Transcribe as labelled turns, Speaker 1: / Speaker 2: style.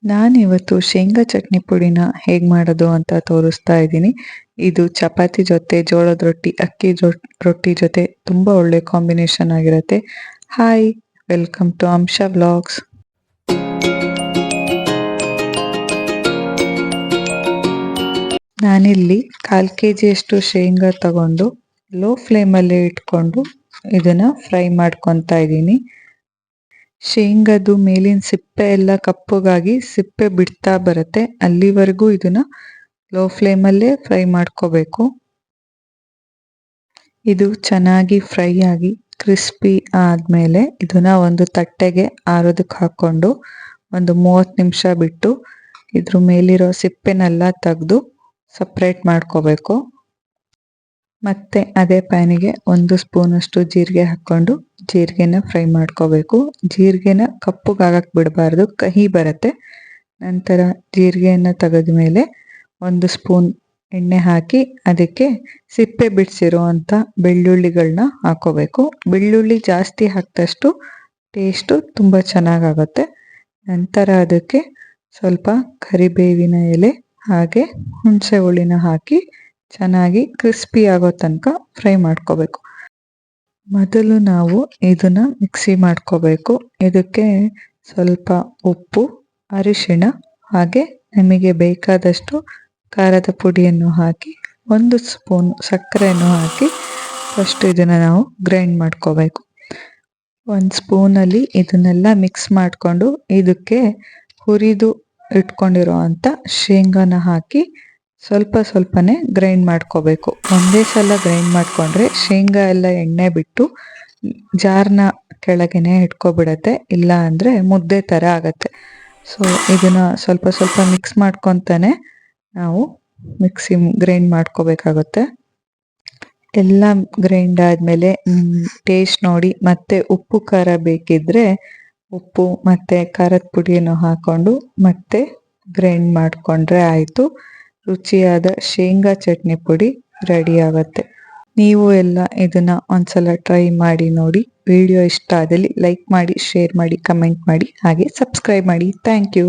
Speaker 1: ನಾನಿವತ್ತು ಶೇಂಗಾ ಚಟ್ನಿ ಪುಡಿನ ಹೇಗೆ ಮಾಡೋದು ಅಂತ ತೋರಿಸ್ತಾ ಇದ್ದೀನಿ. ಇದು ಚಪಾತಿ ಜೊತೆ, ಜೋಳದ ರೊಟ್ಟಿ, ಅಕ್ಕಿ ರೊಟ್ಟಿ ಜೊತೆ ತುಂಬ ಒಳ್ಳೆ ಕಾಂಬಿನೇಷನ್ ಆಗಿರುತ್ತೆ. ಹಾಯ್, ವೆಲ್ಕಮ್ ಟು ಅಂಶ ವ್ಲಾಗ್ಸ್. ನಾನಿಲ್ಲಿ 1/4 kg ಶೇಂಗಾ ತಗೊಂಡು ಲೋ ಫ್ಲೇಮಲ್ಲಿ ಇಟ್ಕೊಂಡು ಇದನ್ನು ಫ್ರೈ ಮಾಡ್ಕೊತಾ ಇದ್ದೀನಿ. ಶೇಂಗಾದು ಮೇಲಿನ ಸಿಪ್ಪೆ ಎಲ್ಲ ಕಪ್ಪಗಾಗಿ ಸಿಪ್ಪೆ ಬಿಡ್ತಾ ಬರುತ್ತೆ, ಅಲ್ಲಿವರೆಗೂ ಇದನ್ನ ಲೋ ಫ್ಲೇಮಲ್ಲೇ ಫ್ರೈ ಮಾಡ್ಕೋಬೇಕು. ಇದು ಚೆನ್ನಾಗಿ ಫ್ರೈ ಆಗಿ ಕ್ರಿಸ್ಪಿ ಆದಮೇಲೆ ಇದನ್ನ ಒಂದು ತಟ್ಟೆಗೆ ಆರೋದಕ್ಕೆ ಹಾಕ್ಕೊಂಡು ಒಂದು 30 ನಿಮಿಷ ಬಿಟ್ಟು ಇದ್ರ ಮೇಲಿರೋ ಸಿಪ್ಪೆನೆಲ್ಲ ತೆಗೆದು ಸಪ್ರೇಟ್ ಮಾಡ್ಕೋಬೇಕು. ಮತ್ತೆ ಅದೇ ಪ್ಯಾನಿಗೆ 1 ಸ್ಪೂನಷ್ಟು ಜೀರಿಗೆ ಹಾಕ್ಕೊಂಡು ಜೀರಿಗೆನ ಫ್ರೈ ಮಾಡ್ಕೋಬೇಕು. ಜೀರಿಗೆನ ಕಪ್ಪುಗಾಗಕ್ಕೆ ಬಿಡಬಾರ್ದು, ಕಹಿ ಬರುತ್ತೆ. ನಂತರ ಜೀರಿಗೆಯನ್ನು ತೆಗೆದ ಮೇಲೆ 1 ಸ್ಪೂನ್ ಎಣ್ಣೆ ಹಾಕಿ ಅದಕ್ಕೆ ಸಿಪ್ಪೆ ಬಿಡಿಸಿರೋ ಅಂಥ ಬೆಳ್ಳುಳ್ಳಿಗಳನ್ನ ಹಾಕೋಬೇಕು. ಬೆಳ್ಳುಳ್ಳಿ ಜಾಸ್ತಿ ಹಾಕಿದಷ್ಟು ಟೇಸ್ಟು ತುಂಬ ಚೆನ್ನಾಗಾಗುತ್ತೆ. ನಂತರ ಅದಕ್ಕೆ ಸ್ವಲ್ಪ ಕರಿಬೇವಿನ ಎಲೆ ಹಾಗೆ ಹುಣಸೆ ಹುಳಿನ ಹಾಕಿ ಚೆನ್ನಾಗಿ ಕ್ರಿಸ್ಪಿ ಆಗೋ ತನಕ ಫ್ರೈ ಮಾಡ್ಕೋಬೇಕು. ಮೊದಲು ನಾವು ಇದನ್ನ ಮಿಕ್ಸಿ ಮಾಡ್ಕೋಬೇಕು. ಇದಕ್ಕೆ ಸ್ವಲ್ಪ ಉಪ್ಪು, ಅರಿಶಿಣ ಹಾಗೆ ನಿಮಗೆ ಬೇಕಾದಷ್ಟು ಖಾರದ ಪುಡಿಯನ್ನು ಹಾಕಿ 1 ಸ್ಪೂನ್ ಸಕ್ಕರೆಯನ್ನು ಹಾಕಿ ಫಸ್ಟ್ ಇದನ್ನು ನಾವು ಗ್ರೈಂಡ್ ಮಾಡ್ಕೋಬೇಕು. 1 ಸ್ಪೂನಲ್ಲಿ ಇದನ್ನೆಲ್ಲ ಮಿಕ್ಸ್ ಮಾಡಿಕೊಂಡು ಇದಕ್ಕೆ ಹುರಿದು ಇಟ್ಕೊಂಡಿರೋ ಅಂಥ ಶೇಂಗಾನ ಹಾಕಿ ಸ್ವಲ್ಪ ಸ್ವಲ್ಪನೇ ಗ್ರೈಂಡ್ ಮಾಡ್ಕೋಬೇಕು. ಒಂದೇ ಸಲ ಗ್ರೈಂಡ್ ಮಾಡಿಕೊಂಡ್ರೆ ಶೇಂಗಾ ಎಲ್ಲ ಎಣ್ಣೆ ಬಿಟ್ಟು ಜಾರ್ನ ಕೆಳಗೆನೆ ಇಟ್ಕೊಬಿಡತ್ತೆ, ಇಲ್ಲ ಅಂದರೆ ಮುದ್ದೆ ಥರ ಆಗತ್ತೆ. ಸೊ ಇದನ್ನು ಸ್ವಲ್ಪ ಸ್ವಲ್ಪ ಮಿಕ್ಸ್ ಮಾಡ್ಕೊತಾನೆ ನಾವು ಗ್ರೈಂಡ್ ಮಾಡ್ಕೋಬೇಕಾಗುತ್ತೆ. ಎಲ್ಲ ಗ್ರೈಂಡ್ ಆದಮೇಲೆ ಟೇಸ್ಟ್ ನೋಡಿ ಮತ್ತೆ ಉಪ್ಪು ಖಾರ ಬೇಕಿದ್ದರೆ ಉಪ್ಪು ಮತ್ತು ಖಾರದ ಪುಡಿಯನ್ನು ಹಾಕ್ಕೊಂಡು ಮತ್ತೆ ಗ್ರೈಂಡ್ ಮಾಡಿಕೊಂಡ್ರೆ ಆಯಿತು. ರುಚಿಯಾದ ಶೇಂಗಾ ಚಟ್ನಿ ಪುಡಿ ರೆಡಿ ಆಗುತ್ತೆ. ನೀವು ಎಲ್ಲ ಇದನ್ನು ಒಂದ್ಸಲ ಟ್ರೈ ಮಾಡಿ ನೋಡಿ. ವಿಡಿಯೋ ಇಷ್ಟ ಆದಲ್ಲಿ ಲೈಕ್ ಮಾಡಿ, ಶೇರ್ ಮಾಡಿ, ಕಮೆಂಟ್ ಮಾಡಿ, ಹಾಗೆ ಸಬ್ಸ್ಕ್ರೈಬ್ ಮಾಡಿ. Thank you.